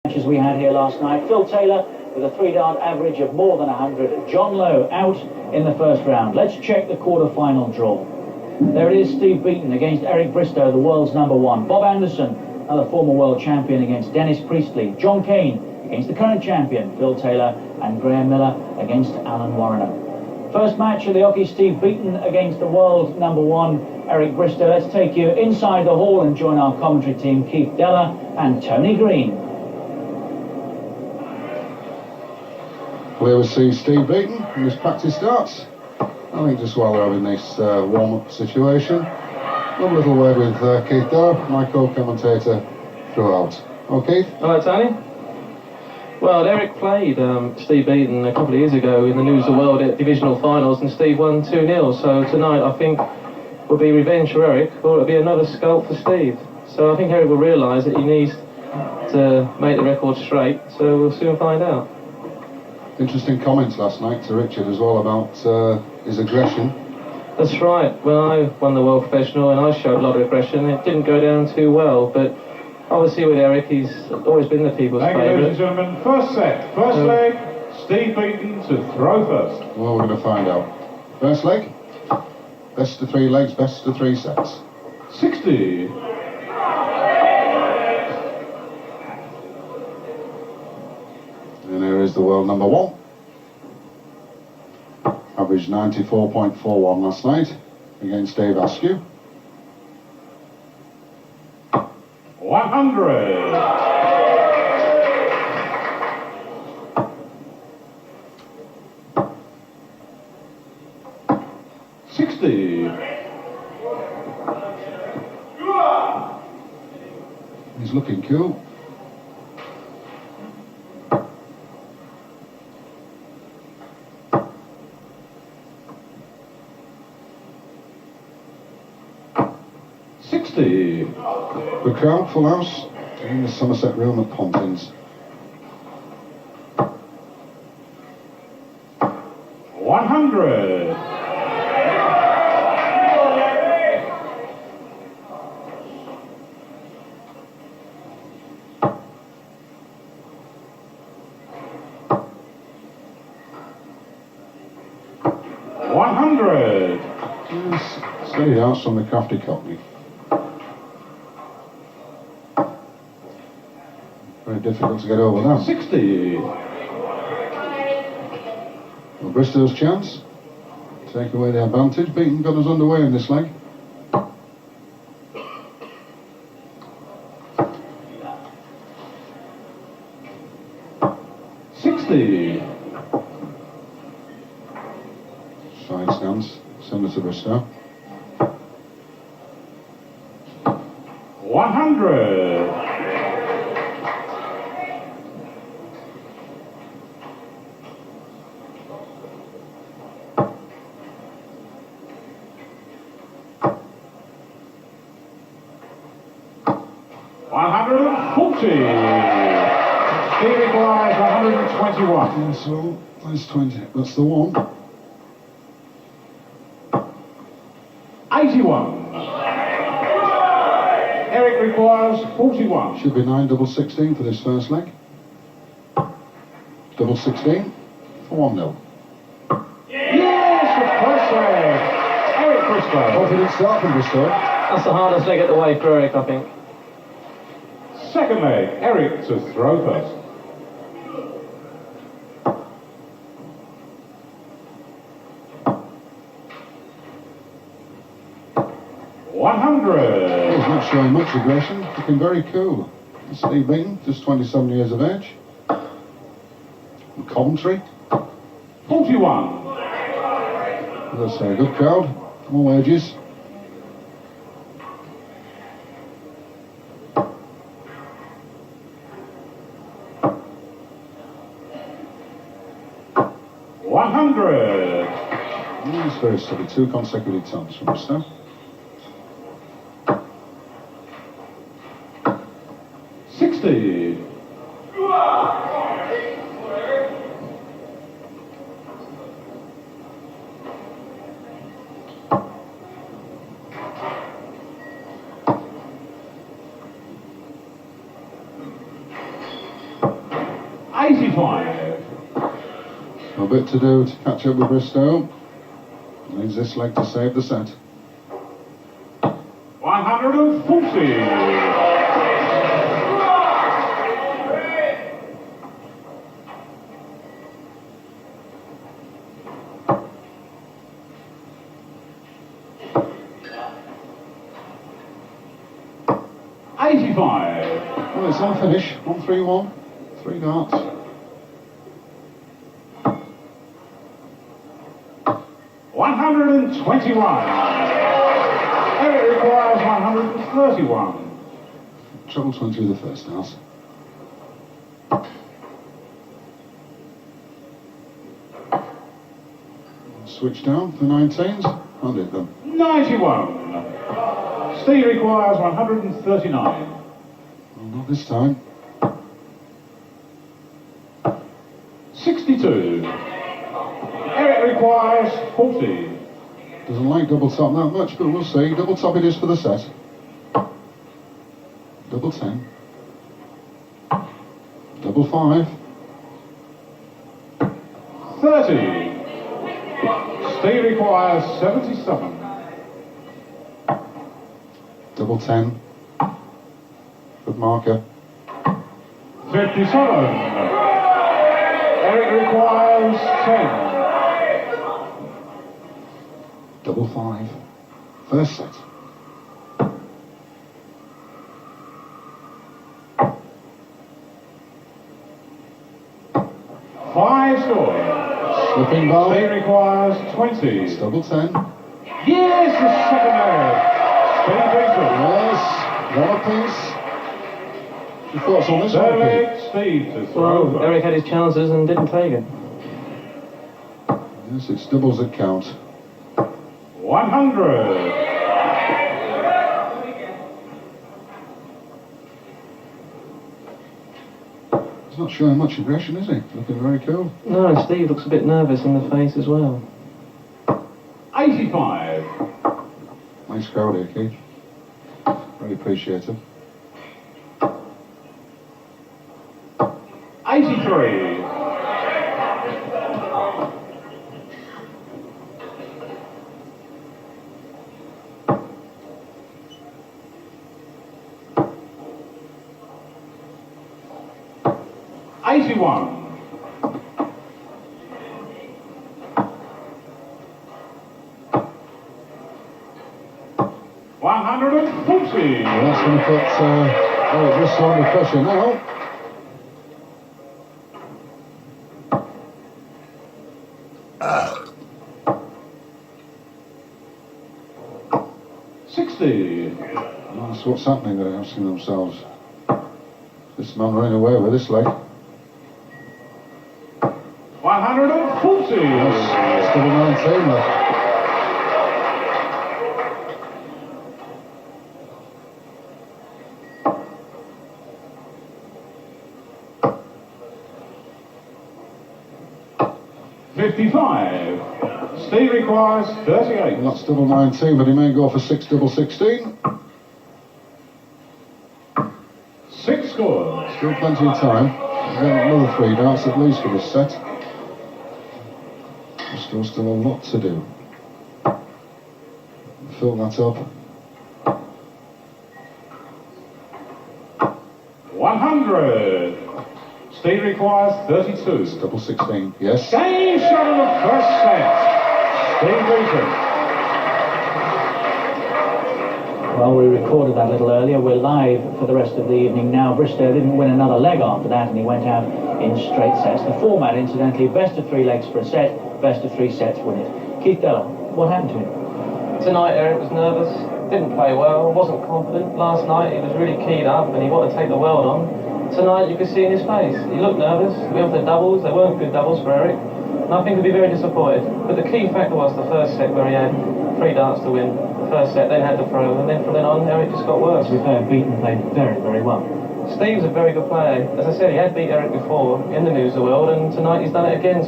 Matches we had here last night. Phil Taylor with a 3-dart average of more than 100. John Lowe out in the first round. Let's check the quarter-final draw. There it is, Steve Beaton against Eric Bristow, the world's #1. Bob Anderson, another former world champion, against Dennis Priestley. John Cain against the current champion, Phil Taylor, and Graham Miller against Alan Warriner. First match of the hockey, Steve Beaton against the world #1, Eric Bristow. Let's take you inside the hall and join our commentary team, Keith Deller and Tony Green. Here we see Steve Beaton in his practice starts. I think just while they're having this warm-up situation. One little word with Keith Deller, my co-commentator throughout. Oh, Keith? Hello, Tony. Well, Eric played Steve Beaton a couple of years ago in the News of the World at divisional finals, and Steve won 2-0. So tonight, I think, will be revenge for Eric, or it'll be another scalp for Steve. So I think Eric will realise that he needs to make the record straight. So we'll soon find out. Interesting comments last night to Richard as well about his aggression. That's right. Well, I won the World Professional and I showed a lot of aggression. It didn't go down too well, but obviously with Eric, he's always been the people's favourite. Thank you, ladies and gentlemen. First set, first leg, Steve Beaton to throw first. Well, we're going to find out. First leg, best of 3 legs, best of 3 sets. 60. And here is the world #1. Averaged 94.41 last night against Dave Askew. 100. He's looking cool. The crowd, full house, in the Somerset Room at Pontins. 100. Yes, steady darts from the crafty Cockney. Very difficult to get over that. 60. Well, Bristow's chance. Take away the advantage. Beaton got us underway in this leg. Side stance, similar to Bristow. 100. Steve equalised 121. And so, that's 20. That's the one. 81. Eric requires 41. Should be 9 double 16 for this first leg. Double 16 for 1-0. Yes, the first leg. Eric Bristow. Confident start from Bristow. That's the hardest leg at the way for Eric, I think. Second leg, Eric to throw first. 100. He's not showing much aggression, looking very cool. Steve Beaton, just 27 years of age. From Coventry. 41. As I say, a good crowd, all ages. It's very steady, 2 consecutive tons from Bristow. 60. 85. A bit to do to catch up with Bristow. Needs this leg to save the set. 140. 85. Well, it's on finish. 1-3-1. 3 darts. 121. Eric requires 131. Treble 20 with the first dart. Switch down for 19s. Handed them. 91. Steve requires 139. Well, not this time. 62. Eric requires 40. Doesn't like double top that much, but we'll see. Double top it is for the set. Double 10. Double 5. 30. Steve requires 77. Double 10. Good marker. 57. Eric requires 10. Double 5. First set. Five score. Slipping ball. Steve requires 20. It's double 10. Yes, the second Eric. Steve Beaton. Yes. One apiece. Your thoughts on this one, Third Pete? leg, Steve to throw. Well, Eric had his chances and didn't take it. Yes, it's doubles that count. 100. He's not showing much aggression, is he? Looking very cool. No, and Steve looks a bit nervous in the face as well. 85. Nice crowd here, Keith. Very appreciative. 83. 81. 140. Well, that's going to put Eric Bristow under pressure now. That's what's happening, they're asking themselves. This man running away with this leg. 140. Yes, still a 19 left. $55. Steve requires 38. Well, that's double 19, but he may go for 6 double 16. 6 scores. Still plenty of time. We've got another 3 darts at least for this set. There's still a lot to do. Fill that up. 100. Steve requires 32. It's double 16. Yes. Game shot in the first set. Steve Beaton. Well, we recorded that a little earlier. We're live for the rest of the evening now. Bristow didn't win another leg after that, and he went out in straight sets. The format, incidentally, best of 3 legs for a set, best of 3 sets win it. Keith Deller, what happened to him? Tonight Eric was nervous, didn't play well, wasn't confident. Last night he was really keyed up and he wanted to take the world on. Tonight you could see in his face, he looked nervous. We went for doubles, they weren't good doubles for Eric. And I think he'll be very disappointed. But the key factor was the first set where he had 3 darts to win. The first set, then had the throw, and then from then on Eric just got worse. To be fair, Beaton played very, very well. Steve's a very good player. As I said, he had beat Eric before in the News of the World, and tonight he's done it again. So